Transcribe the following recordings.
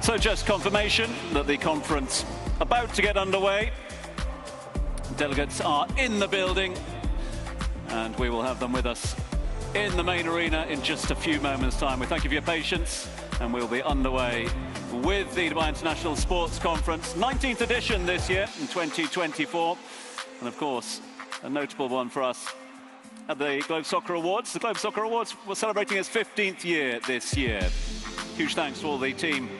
So just confirmation that the conference about to get underway. Delegates are in the building and we will have them with us in the main arena in just a few moments' time. We thank you for your patience and we'll be underway with the Dubai International Sports Conference, 19th edition this year in 2024. And of course, a notable one for us at the Globe Soccer Awards. The Globe Soccer Awards were celebrating its 15th year this year. Huge thanks to all the team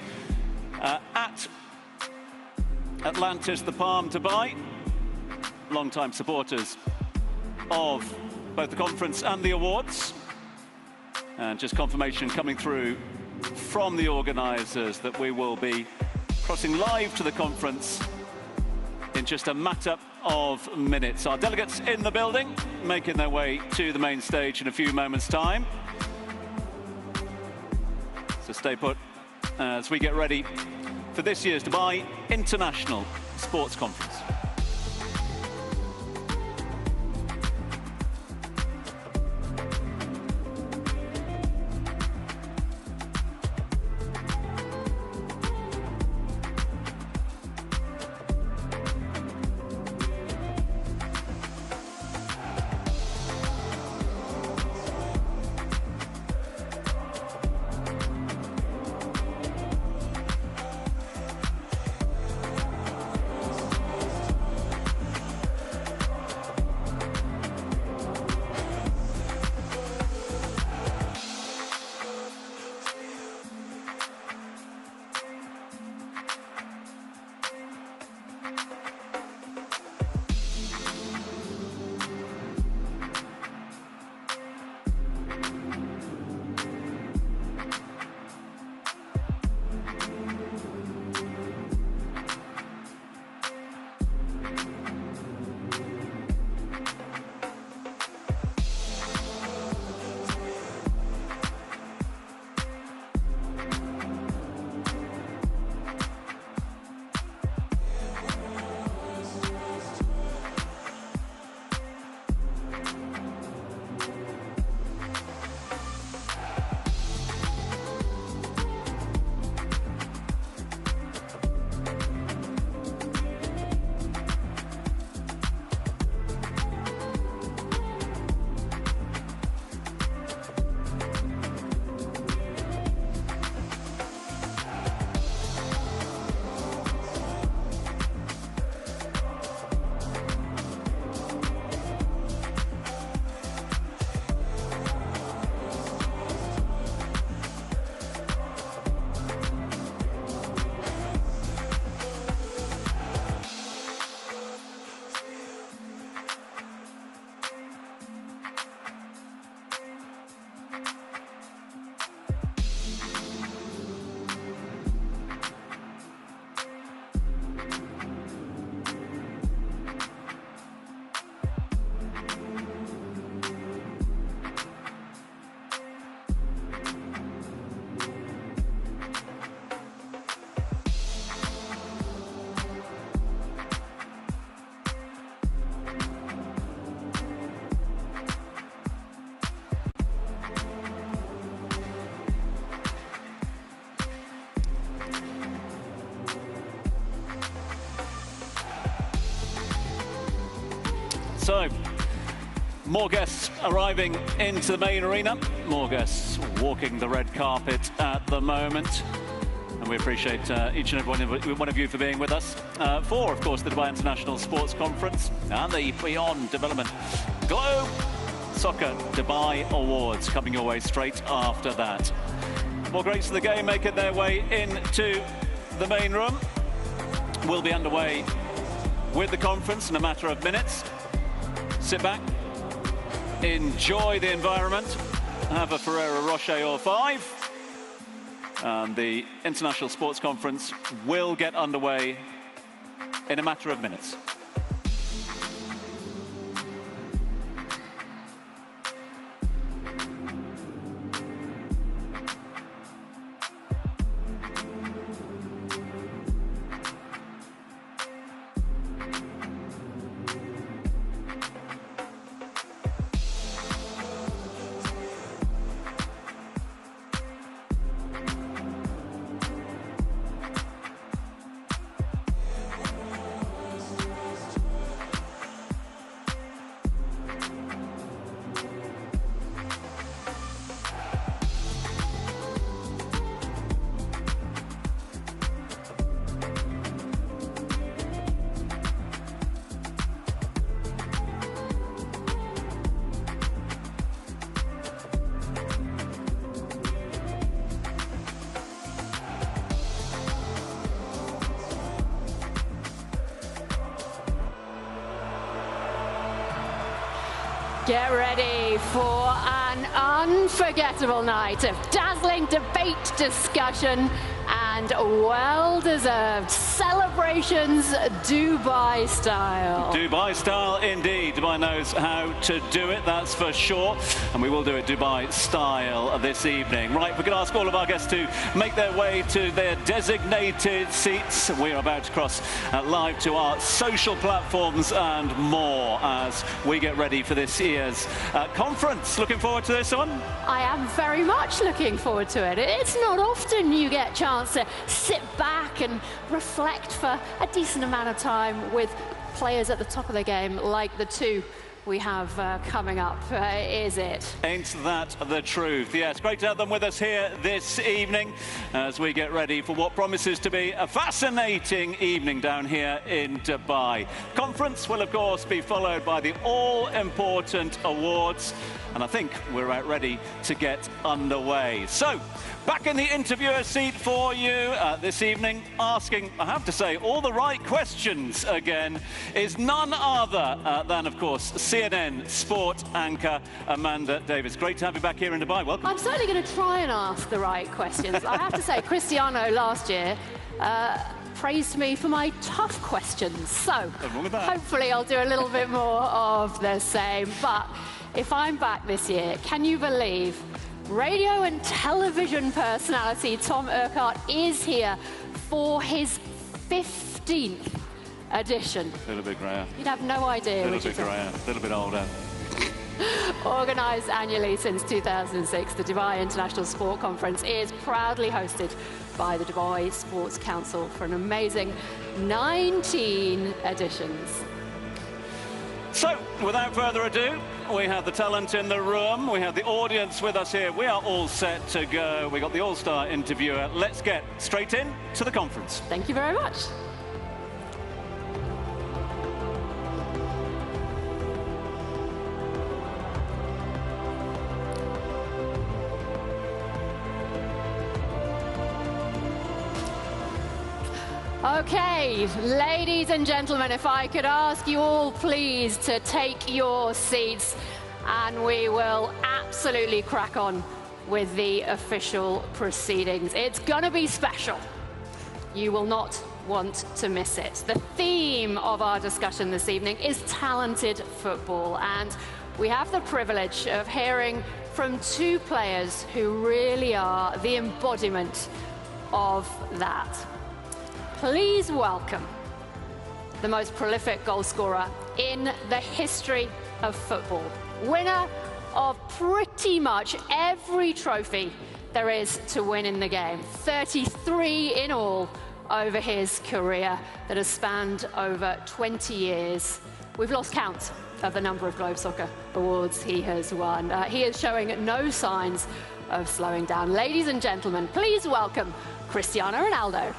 at Atlantis, the Palm, Dubai, long-time supporters of both the conference and the awards. And just confirmation coming through from the organisers that we will be crossing live to the conference in just a matter of minutes. Our delegates in the building, making their way to the main stage in a few moments' time. So stay put as we get ready for this year's Dubai International Sports Conference. So, more guests arriving into the main arena, more guests walking the red carpet at the moment. And we appreciate each and every one of you for being with us for, of course, the Dubai International Sports Conference and the Beyond Development Globe Soccer Dubai Awards coming your way straight after that. More greats of the game making their way into the main room. We'll be underway with the conference in a matter of minutes. Sit back, enjoy the environment, have a Ferrero Rocher or 5. And the International Sports Conference will get underway in a matter of minutes. Get ready for an unforgettable night of dazzling debate, discussion, and well-deserved celebrations Dubai style. Dubai style indeed. Dubai knows how to do it, that's for sure. And we will do it Dubai style this evening. Right, we're going to ask all of our guests to make their way to their designated seats. We're about to cross live to our social platforms and more as we get ready for this year's conference. Looking forward to this one? I am very much looking forward to it. It's not often you get a chance to sit back and reflect for a decent amount of time with players at the top of their game like the two we have coming up, is it? Ain't that the truth? Yes, great to have them with us here this evening as we get ready for what promises to be a fascinating evening down here in Dubai. Conference will, of course, be followed by the all-important awards, and I think we're about ready to get underway. So, back in the interviewer seat for you this evening, asking, I have to say, all the right questions again, is none other than, of course, CNN sport anchor Amanda Davies. Great to have you back here in Dubai. Welcome. I'm certainly going to try and ask the right questions. I have to say, Cristiano last year praised me for my tough questions. So hopefully I'll do a little bit more of the same. But if I'm back this year, can you believe radio and television personality Tom Urquhart is here for his 15th edition? A little bit grayer. You'd have no idea. A little bit grayer, a little bit older. Organised annually since 2006, the Dubai International Sport Conference is proudly hosted by the Dubai Sports Council for an amazing 19 editions. So, without further ado, we have the talent in the room, we have the audience with us here, we are all set to go. We got the all-star interviewer. Let's get straight in to the conference. Thank you very much. Okay, ladies and gentlemen, if I could ask you all please to take your seats and we will absolutely crack on with the official proceedings. It's gonna be special. You will not want to miss it. The theme of our discussion this evening is talented football, and we have the privilege of hearing from two players who really are the embodiment of that. Please welcome the most prolific goalscorer in the history of football, winner of pretty much every trophy there is to win in the game, 33 in all over his career that has spanned over 20 years. We've lost count of the number of Globe Soccer awards he has won. He is showing no signs of slowing down. Ladies and gentlemen, please welcome Cristiano Ronaldo.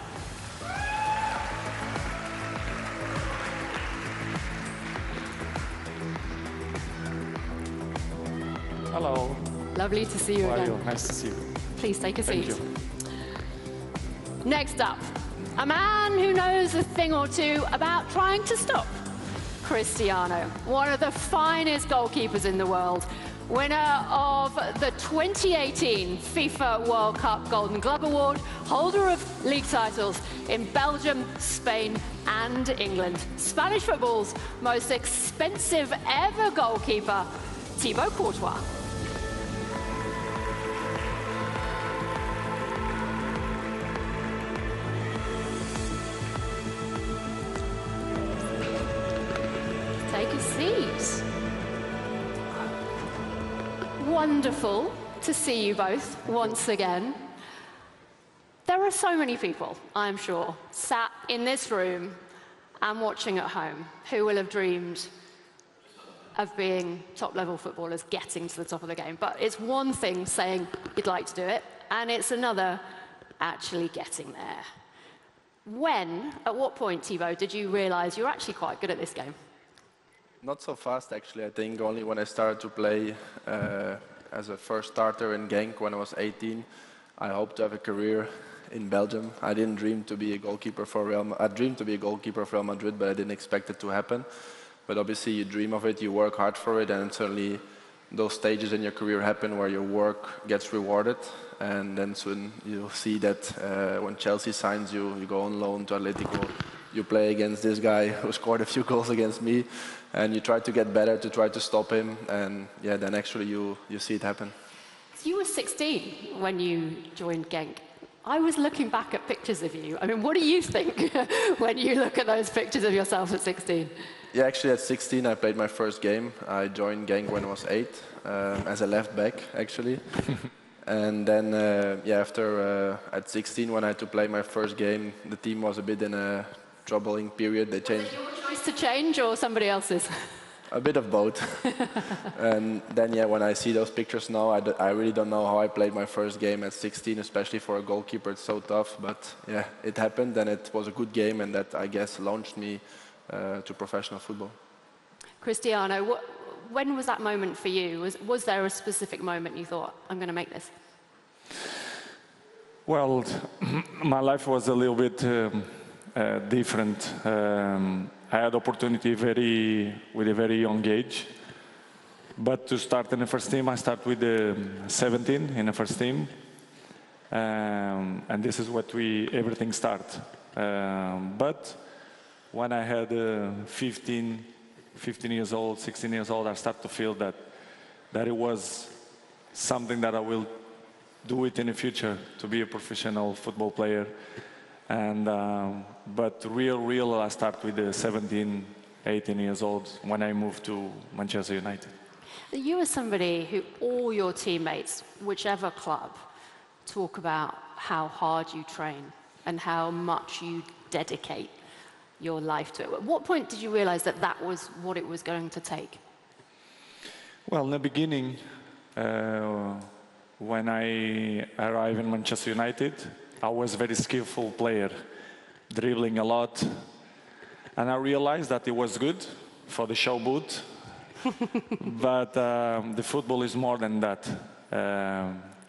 Hello. Lovely to see you How again. are you? Nice to see you. Please take a seat. Thank you. Next up, a man who knows a thing or two about trying to stop Cristiano, one of the finest goalkeepers in the world, winner of the 2018 FIFA World Cup Golden Glove Award, holder of league titles in Belgium, Spain, and England. Spanish football's most expensive ever goalkeeper, Thibaut Courtois. Take a seat. Wonderful to see you both once again. There are so many people, I'm sure, sat in this room and watching at home who will have dreamed of being top-level footballers, getting to the top of the game. But it's one thing saying you'd like to do it, and it's another actually getting there. At what point, Thibaut, did you realise you're actually quite good at this game? Not so fast, actually. I think only when I started to play as a first starter in Genk when I was 18. I hoped to have a career in Belgium. I didn't dream to be a goalkeeper for Real Madrid. I dreamed to be a goalkeeper for Real Madrid, but I didn't expect it to happen. but obviously you dream of it, you work hard for it, and suddenly those stages in your career happen where your work gets rewarded, and then soon you'll see that when Chelsea signs you, you go on loan to Atletico, you play against this guy who scored a few goals against me, and you try to get better to try to stop him, and yeah, then actually you see it happen. You were 16 when you joined Genk. I was looking back at pictures of you. I mean, what do you think when you look at those pictures of yourself at 16? Yeah, actually at 16 I played my first game. I joined Genk when I was 8, as a left back actually. And then, yeah, after at 16 when I had to play my first game, the team was a bit in a troubling period. They changed. Was it your choice to change or somebody else's? A bit of both. And then, yeah, when I see those pictures now, I really don't know how I played my first game at 16, especially for a goalkeeper. It's so tough. But yeah, it happened, and it was a good game, and that, I guess, launched me to professional football. Cristiano, when was that moment for you? Was there a specific moment you thought, I'm going to make this? Well, my life was a little bit different. I had opportunity with a very young age, but to start in the first team, I start with 17 in the first team, and this is what everything starts. But when I had 15 years old, 16 years old, I start to feel that it was something that I will do it in the future, to be a professional football player. And but real, I start with 17, 18 years old when I moved to Manchester United. You are somebody who all your teammates, whichever club, talk about how hard you train and how much you dedicate your life to it. At what point did you realize that that was what it was going to take? Well, in the beginning, when I arrived in Manchester United, I was a very skillful player, dribbling a lot. And I realized that it was good for the show boot, but the football is more than that.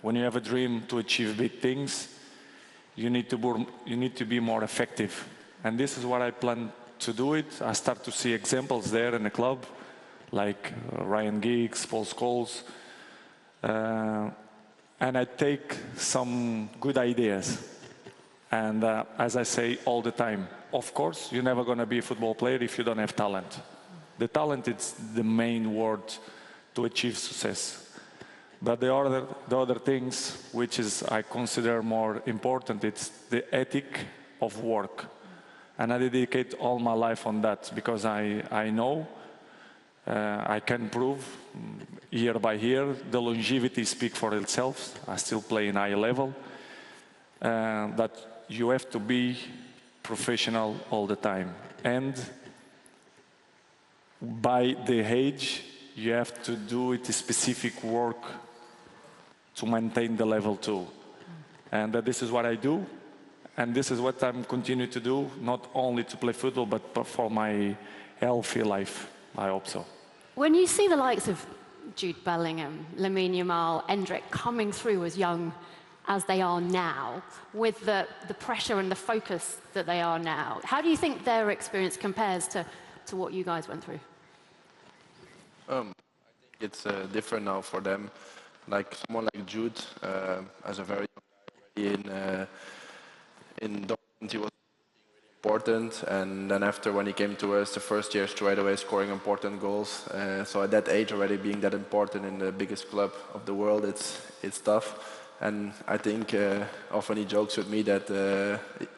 When you have a dream to achieve big things, you need to be more effective. And this is what I plan to do it. I start to see examples there in the club, like Ryan Giggs, Paul Scholes. And I take some good ideas. And as I say all the time, of course, you're never going to be a football player if you don't have talent. The talent is the main word to achieve success. But the other things, which is I consider more important, it's the ethic of work. And I dedicate all my life on that, because I know I can prove year by year, the longevity speaks for itself. I still play in high level. That you have to be professional all the time. And by the age, you have to do it specific work to maintain the level too. And this is what I do. And this is what I'm continuing to do, not only to play football, but for my healthy life, I hope so. When you see the likes of Jude Bellingham, Lamine Yamal, Endrick coming through as young as they are now, with the pressure and the focus that they are now, how do you think their experience compares to what you guys went through? I think it's different now for them. Like someone like Jude, as a very young guy in Dortmund, he was really important, and then after when he came to us the first year, straight away scoring important goals. So at that age already being that important in the biggest club of the world, it's tough. And I think often he jokes with me that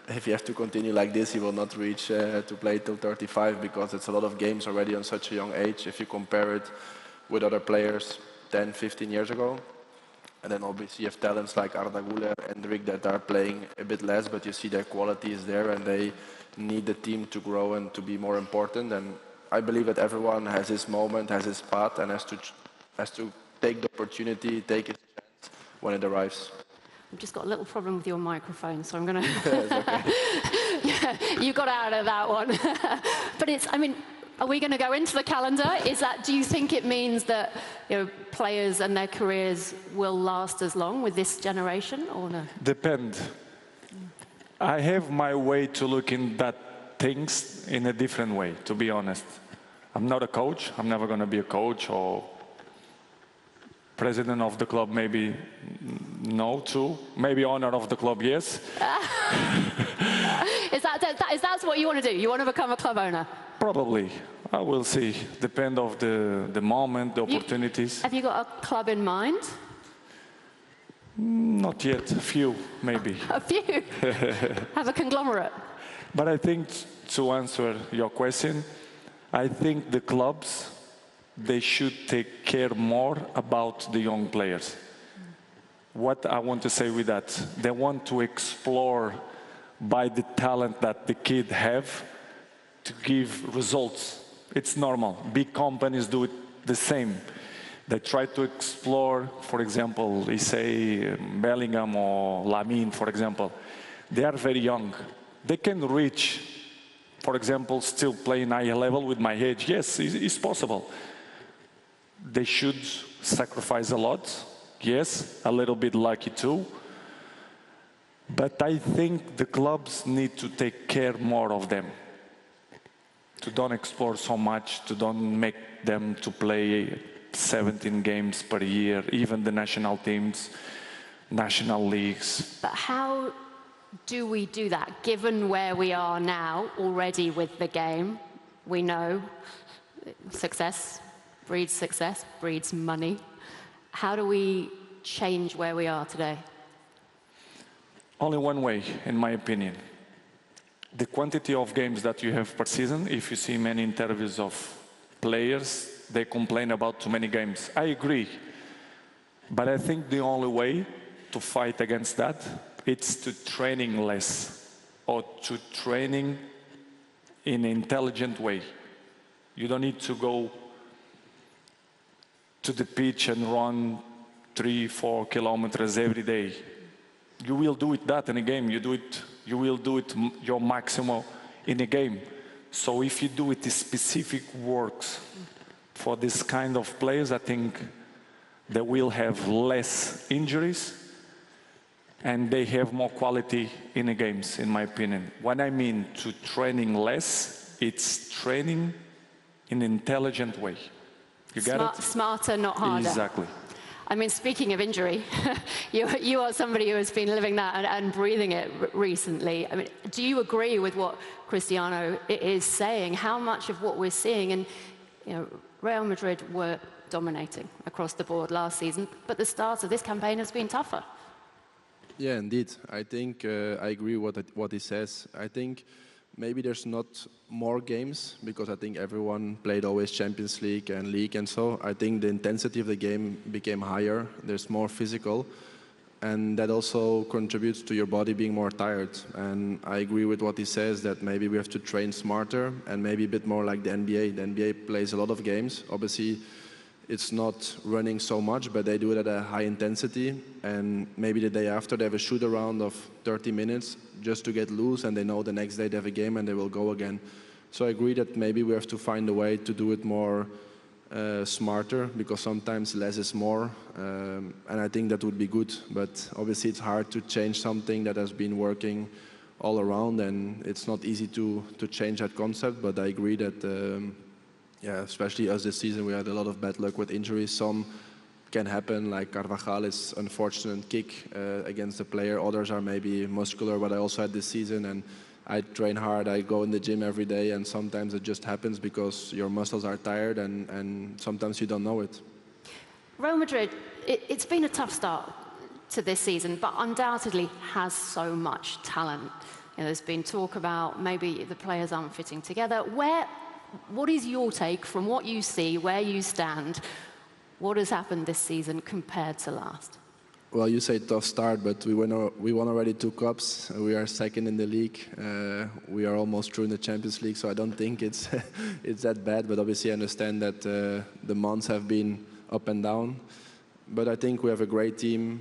if he has to continue like this, he will not reach to play till 35, because it's a lot of games already on such a young age if you compare it with other players 10, 15 years ago. And then obviously you have talents like Arda Güler and Endrick that are playing a bit less, but you see their quality is there and they need the team to grow and to be more important. And I believe that everyone has his moment, has his path, and has to take the opportunity, take his chance when it arrives. I've just got a little problem with your microphone, so I'm going to... Yeah, you got out of that one. But it's, I mean, are we going to go into the calendar? Do you think it means that, you know, players and their careers will last as long with this generation, or no? Depend. I have my way to look in that things in a different way, to be honest. I'm not a coach. I'm never going to be a coach or president of the club, maybe no, too. Maybe owner of the club, yes. Is that what you want to do? You want to become a club owner? Probably. I will see. Depend of the moment, the opportunities. Have you got a club in mind? Not yet. A few, maybe. A few? Have a conglomerate? But I think, to answer your question, I think the clubs, they should take care more about the young players. What I want to say with that, they want to explore by the talent that the kid have to give results. It's normal. Big companies do it the same. They try to explore, for example, we say Bellingham or Lamine, for example. They are very young. They can reach, for example, still playing high level with my age. Yes, it's possible. They should sacrifice a lot. Yes, a little bit lucky too. But I think the clubs need to take care more of them. To don't explore so much, to don't make them to play 17 games per year, even the national teams, national leagues. But how do we do that, given where we are now already with the game? We know success breeds money. How do we change where we are today? Only one way, in my opinion. The quantity of games that you have per season, if you see many interviews of players, they complain about too many games. I agree. But I think the only way to fight against that, it's to training less or to training in an intelligent way. You don't need to go to the pitch and run 3-4 kilometers every day. You will do it that in a game. You will do it your maximum in a game. So if you do it specific works for this kind of players, I think they will have less injuries and they have more quality in the games, in my opinion. What I mean to training less, it's training in an intelligent way. You get it? Smarter, not harder. Exactly. I mean, speaking of injury, you are somebody who has been living that and breathing it recently. I mean, do you agree with what Cristiano is saying? How much of what we're seeing, and Real Madrid were dominating across the board last season, but the start of this campaign has been tougher. Yeah, indeed. I think I agree with what he says. I think maybe there's not more games because I think everyone played always Champions League and League and so. I think the intensity of the game became higher. There's more physical. And that also contributes to your body being more tired. And I agree with what he says that maybe we have to train smarter and maybe a bit more like the NBA. The NBA plays a lot of games. Obviously, it's not running so much, but they do it at a high intensity. And maybe the day after, they have a shoot around of 30 minutes just to get loose, and they know the next day they have a game and they will go again. So I agree that maybe we have to find a way to do it more smarter, because sometimes less is more. And I think that would be good. But obviously, it's hard to change something that has been working all around, and it's not easy to change that concept. But I agree that yeah, especially us this season, we had a lot of bad luck with injuries. Some can happen, like Carvajal's unfortunate kick against the player. Others are maybe muscular, but I also had this season, and I train hard. I go in the gym every day, and sometimes it just happens because your muscles are tired, and sometimes you don't know it. Real Madrid, it's been a tough start to this season, but undoubtedly has so much talent. There's been talk about maybe the players aren't fitting together. What is your take from what you see, where you stand? What has happened this season compared to last? Well, you say tough start, but we won already 2 cups. We are second in the league. We are almost through in the Champions League, so I don't think it's it's that bad. But obviously, I understand that the months have been up and down. But I think we have a great team.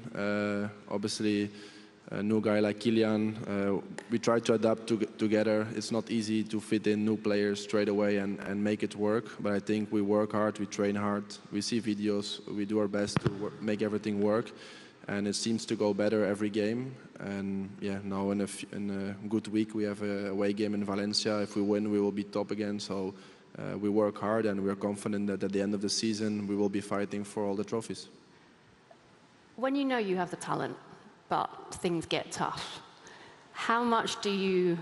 Obviously, a new guy like Kylian. We try to adapt together. It's not easy to fit in new players straight away and make it work. But I think we work hard, we train hard, we see videos, we do our best to make everything work. And it seems to go better every game. And yeah, now in a good week, we have a away game in Valencia. If we win, we will be top again. So we work hard, and we're confident that at the end of the season we will be fighting for all the trophies. When you know you have the talent, but things get tough, how much do you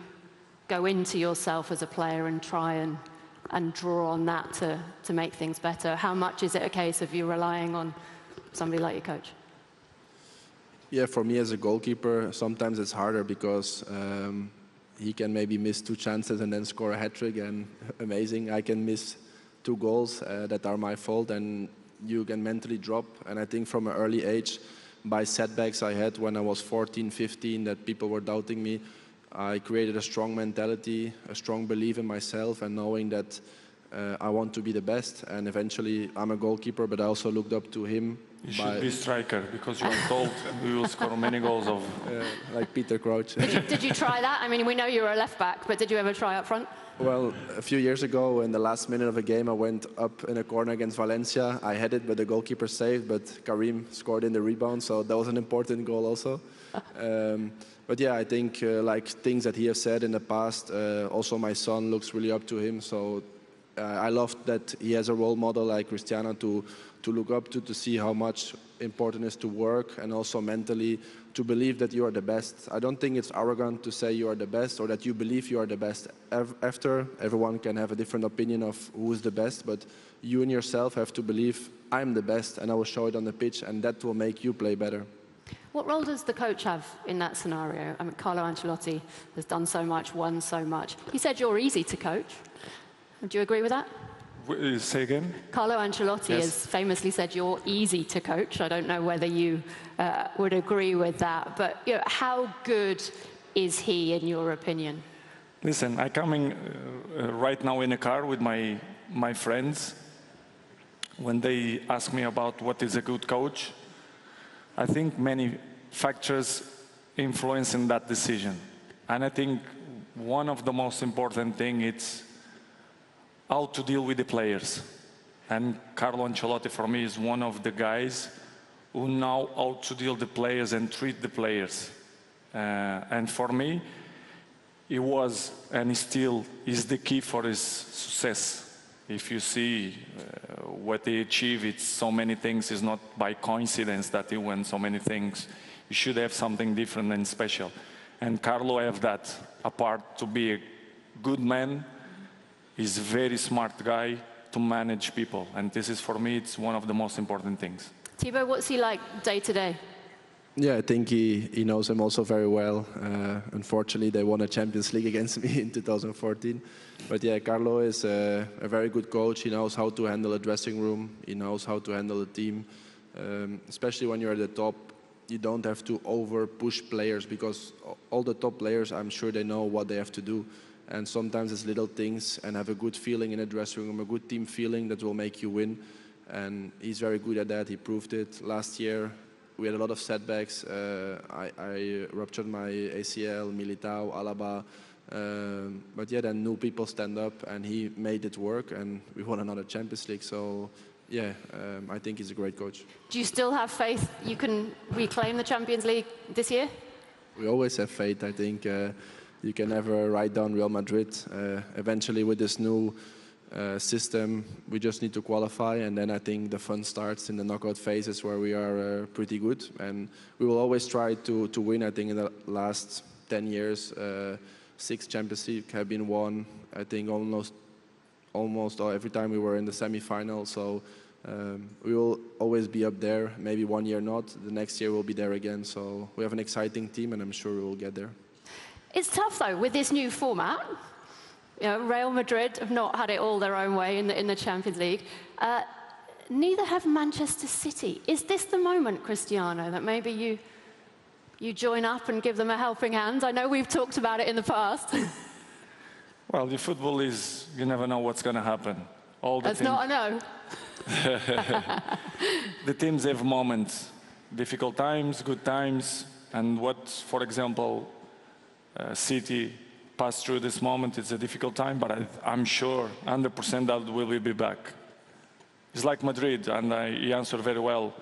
go into yourself as a player and try and draw on that to make things better? How much is it a case of you relying on somebody like your coach? Yeah, for me as a goalkeeper, sometimes it's harder because he can maybe miss 2 chances and then score a hat-trick, and amazing. I can miss 2 goals that are my fault, and you can mentally drop. And I think from an early age, by setbacks I had when I was 14, 15, that people were doubting me, I created a strong mentality, a strong belief in myself, and knowing that I want to be the best. And eventually I'm a goalkeeper, but I also looked up to him. You should be striker, because you are told you will score many goals of... like Peter Crouch. Did you try that? I mean, we know you were a left back, but did you ever try up front? Well, a few years ago, in the last minute of a game, I went up in a corner against Valencia. I had it, but the goalkeeper saved, but Karim scored in the rebound, so that was an important goal also. But yeah, I think like things that he has said in the past, also my son looks really up to him, so I love that he has a role model like Cristiano to look up to see how much important it is to work, and also mentally to believe that you are the best. I don't think it's arrogant to say you are the best, or that you believe you are the best. After, everyone can have a different opinion of who is the best, but you and yourself have to believe, I'm the best, and I will show it on the pitch, and that will make you play better. What role does the coach have in that scenario? I mean, Carlo Ancelotti has done so much, won so much. He said you're easy to coach. Do you agree with that? Say again? Carlo Ancelotti has famously said you're easy to coach. I don't know whether you would agree with that, but you know, how good is he in your opinion? Listen, I'm coming right now in a car with my friends. When they ask me about what is a good coach, I think many factors influence in that decision. And I think one of the most important things is how to deal with the players. And Carlo Ancelotti, for me, is one of the guys who know how to deal with the players and treat the players. And for me, he was, and he still is, the key for his success. If you see what he achieved, it's so many things. It's not by coincidence that he won so many things. You should have something different and special. And Carlo have that, apart to be a good man. He's a very smart guy to manage people, and this is, for me, it's one of the most important things. Thibaut, what's he like day to day? Yeah, I think he knows him also very well. Unfortunately, they won a Champions League against me in 2014. But yeah, Carlo is a very good coach. He knows how to handle a dressing room. He knows how to handle a team. Especially when you're at the top, you don't have to over-push players, because all the top players, I'm sure they know what they have to do. And sometimes it's little things, and have a good feeling in a dressing room, a good team feeling that will make you win. And he's very good at that. He proved it. Last year, we had a lot of setbacks. I ruptured my ACL, Militao, Alaba. But yeah, then new people stand up, and he made it work, and we won another Champions League. So yeah, I think he's a great coach. Do you still have faith you can reclaim the Champions League this year? We always have faith, I think. You can never write down Real Madrid. Eventually, with this new system, we just need to qualify, and then I think the fun starts in the knockout phases, where we are pretty good. And we will always try to win. I think in the last 10 years, 6 Champions League have been won. I think almost every time we were in the semi-final. So we will always be up there. Maybe one year not. The next year we'll be there again. So we have an exciting team, and I'm sure we will get there. It's tough, though, with this new format. You know, Real Madrid have not had it all their own way in the Champions League. Neither have Manchester City. Is this the moment, Cristiano, that maybe you join up and give them a helping hand? I know we've talked about it in the past. Well, the football is, you never know what's going to happen. That's not a no. The teams have moments, difficult times, good times, and what, for example, City passed through this moment. It's a difficult time, but I'm sure 100% that we will be back. It's like Madrid, and he answered very well.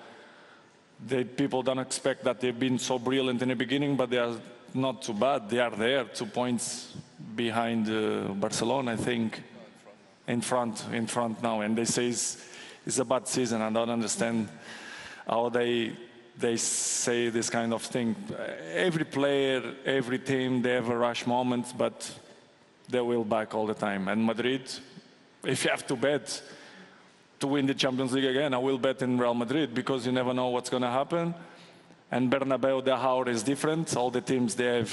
People don't expect that they've been so brilliant in the beginning, but they are not too bad. They are there, 2 points behind Barcelona, I think. in front now, and they say it's a bad season. I don't understand how they say this kind of thing. Every player, every team, they have a rush moment, but they will back all the time. And Madrid, if you have to bet to win the Champions League again, I will bet in Real Madrid, because you never know what's going to happen. And Bernabeu, the aura is different. All the teams, they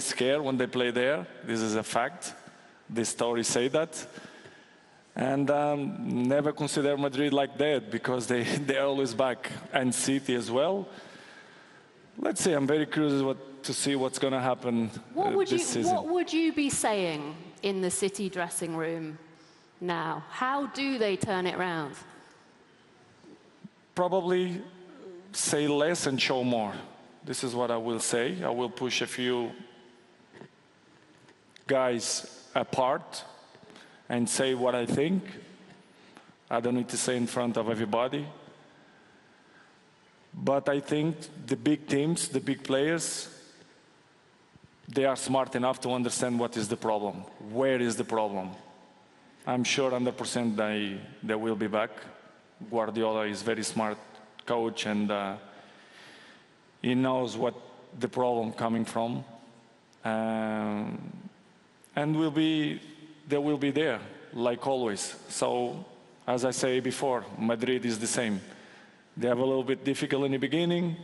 scare when they play there. This is a fact. The stories say that. And never consider Madrid like that, because they're always back. And City as well. Let's see, I'm very curious to see what's going to happen this season. What would you be saying in the City dressing room now? How do they turn it round? Probably say less and show more. This is what I will say. I will push a few guys apart and say what I think. I don't need to say in front of everybody. But I think the big teams, the big players, they are smart enough to understand what is the problem. Where is the problem? I'm sure 100% they will be back. Guardiola is a very smart coach, and he knows what the problem coming from. And they will be there, like always. So, as I say before, Madrid is the same. They have a little bit difficult in the beginning.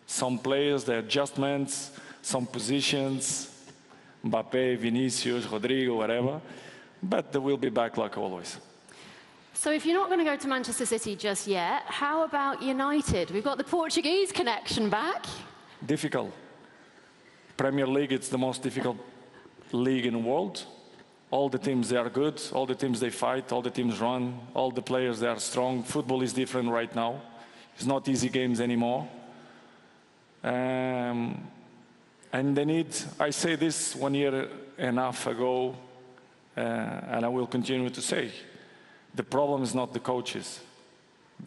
Some players, the adjustments, some positions, Mbappé, Vinicius, Rodrigo, whatever. But they will be back like always. So if you're not going to go to Manchester City just yet, how about United? We've got the Portuguese connection back. Difficult. Premier League, it's the most difficult league in the world. All the teams, they are good. All the teams, they fight. All the teams run. All the players, they are strong. Football is different right now. It's not easy games anymore. And they need, I say this 1.5 years ago, and I will continue to say, the problem is not the coaches.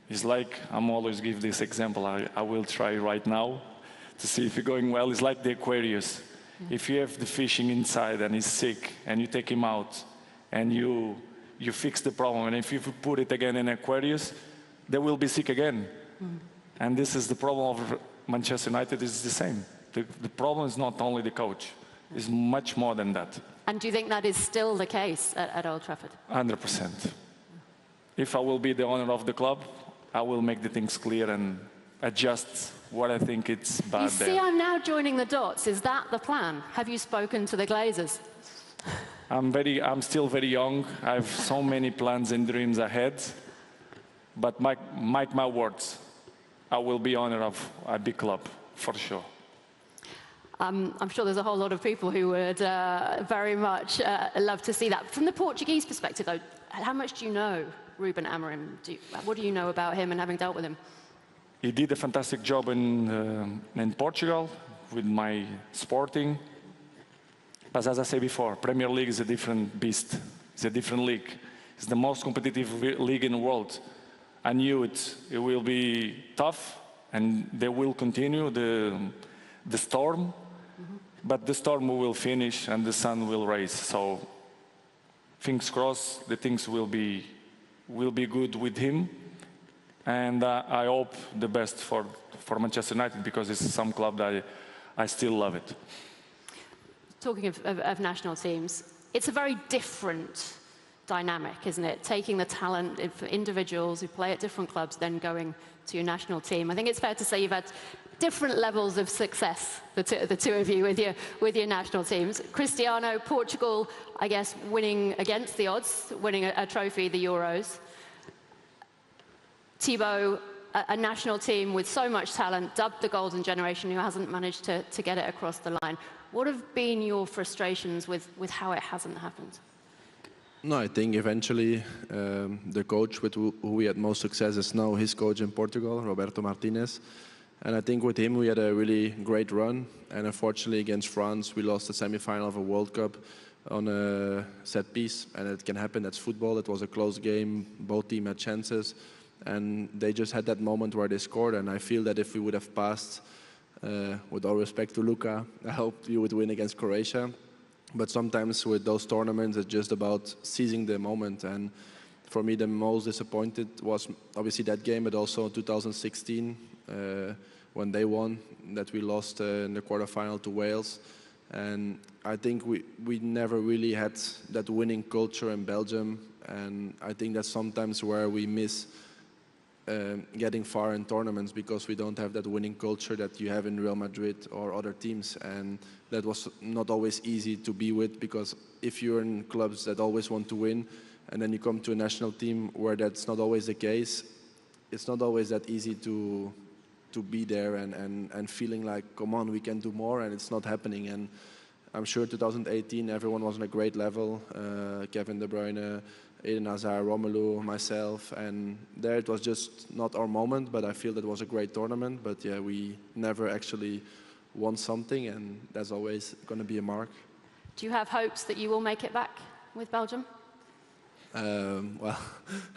It's like, I'm always give this example, I will try right now to see if it's going well. It's like the Aquarius. If you have the fishing inside and he's sick, and you take him out, and you fix the problem, and if you put it again in Aquarius, they will be sick again. And this is the problem of Manchester United, is the same. The problem is not only the coach, it's much more than that. And do you think that is still the case at Old Trafford? 100%. If I will be the owner of the club, I will make the things clear and adjust what I think it's bad You see, there. I'm now joining the dots. Is that the plan? Have you spoken to the Glazers? I'm still very young. I have so many plans and dreams ahead. But mark my words, I will be owner of a big club, for sure. I'm sure there's a whole lot of people who would very much love to see that. From the Portuguese perspective, though, how much do you know Ruben Amorim? What do you know about him and having dealt with him? He did a fantastic job in Portugal with my Sporting. But as I said before, Premier League is a different beast. It's a different league. It's the most competitive league in the world. I knew it will be tough, and they will continue the storm. But the storm will finish and the sun will rise. So, fingers crossed, the things will be good with him. And I hope the best for Manchester United, because it's some club that I still love it. Talking of national teams, it's a very different dynamic, isn't it? Taking the talent for individuals who play at different clubs, then going to your national team. I think it's fair to say you've had different levels of success, the two of you, with your national teams. Cristiano, Portugal, I guess, winning against the odds, winning a trophy, the Euros. Thibaut, a national team with so much talent, dubbed the golden generation, who hasn't managed to get it across the line. What have been your frustrations with how it hasn't happened? No, I think eventually the coach with who we had most success is now his coach in Portugal, Roberto Martinez. And I think with him we had a really great run. And unfortunately against France we lost the semi-final of a World Cup on a set piece. And it can happen, that's football. It was a close game, both teams had chances. And they just had that moment where they scored. And I feel that if we would have passed, with all respect to Luka, I hope you would win against Croatia. But sometimes with those tournaments, it's just about seizing the moment. And for me, the most disappointed was obviously that game, but also 2016 when they won, that we lost in the quarterfinal to Wales. And I think we never really had that winning culture in Belgium. And I think that's sometimes where we miss getting far in tournaments, because we don't have that winning culture that you have in Real Madrid or other teams. And that was not always easy to be with, because if you're in clubs that always want to win, and then you come to a national team where that's not always the case, it's not always that easy to be there and feeling like, come on, we can do more, and it's not happening. And I'm sure 2018 everyone was on a great level, Kevin De Bruyne, Eden Hazard, Romelu, myself, and there it was just not our moment, but I feel that was a great tournament. But yeah, we never actually won something, and that's always going to be a mark. Do you have hopes that you will make it back with Belgium? Well,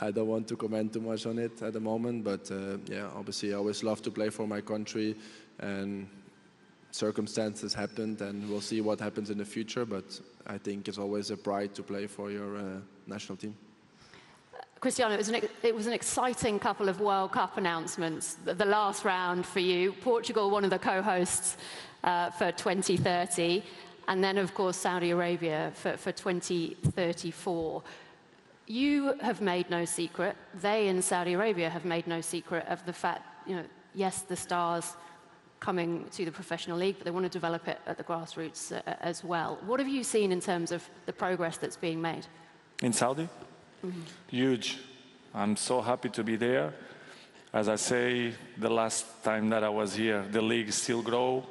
I don't want to comment too much on it at the moment, but yeah, obviously I always love to play for my country, and circumstances happened, and we'll see what happens in the future, but I think it's always a pride to play for your national team. Cristiano, it was an exciting couple of World Cup announcements. The last round for you, Portugal, one of the co-hosts for 2030, and then of course Saudi Arabia for 2034. You have made no secret, they in Saudi Arabia have made no secret of the fact, yes, the stars coming to the professional league, but they want to develop it at the grassroots as well. What have you seen in terms of the progress that's being made? In Saudi? Mm-hmm. Huge. I'm so happy to be there. As I say, the last time that I was here, the league still grow.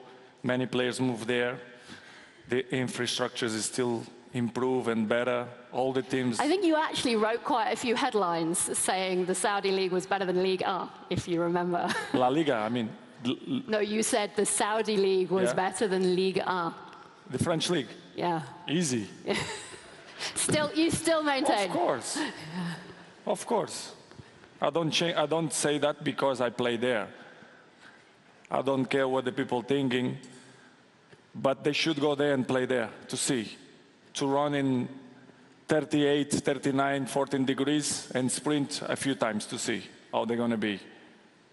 Many players move there. The infrastructure is still improve and better. All the teams. I think you actually wrote quite a few headlines saying the Saudi league was better than Ligue 1, if you remember. La Liga, I mean. No, you said the Saudi league was better than Ligue 1. The French league? Yeah. Easy. You still maintain? Of course. Of course. I don't say that because I play there. I don't care what the people thinking, but they should go there and play there to see. To run in 38, 39, 14 degrees and sprint a few times to see how they're going to be.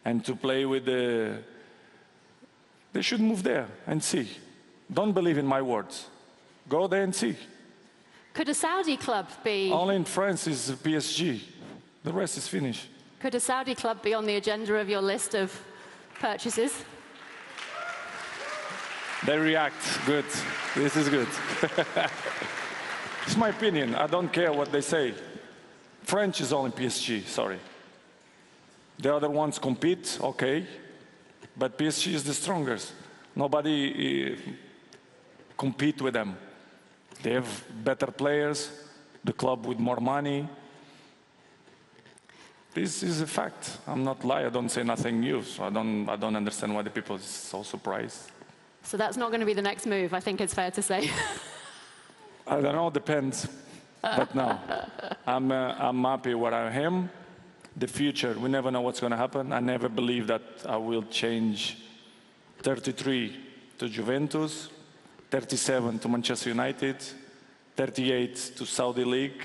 And to play with the... They should move there and see. Don't believe in my words. Go there and see. Could a Saudi club be... Only in France is PSG. The rest is finished. Could a Saudi club be on the agenda of your list of purchases? They react. Good. This is good. It's my opinion. I don't care what they say. French is only PSG, sorry. The other ones compete, okay, but PSG is the strongest. Nobody compete with them. They have better players, the club with more money. This is a fact. I'm not lying. I don't say nothing new, so I don't understand why the people are so surprised. So that's not going to be the next move, I think it's fair to say. I don't know, depends. But no, I'm happy where I am. The future, we never know what's going to happen. I never believe that I will change 33 to Juventus, 37 to Manchester United, 38 to Saudi League.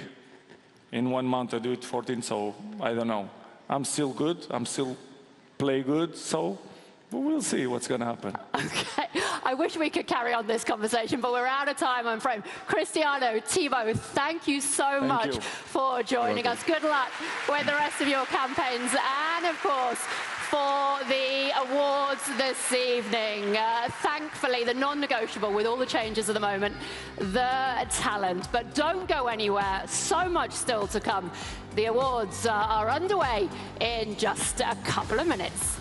In 1 month I do it 14, so I don't know. I'm still good, I'm still play good, so we'll see what's going to happen. Okay, I wish we could carry on this conversation, but we're out of time, I'm afraid. Cristiano, Thibaut, thank you so much for joining us. Good luck with the rest of your campaigns, and of course, for the awards this evening. Thankfully, the non-negotiable with all the changes at the moment, the talent. But don't go anywhere, so much still to come. The awards are underway in just a couple of minutes.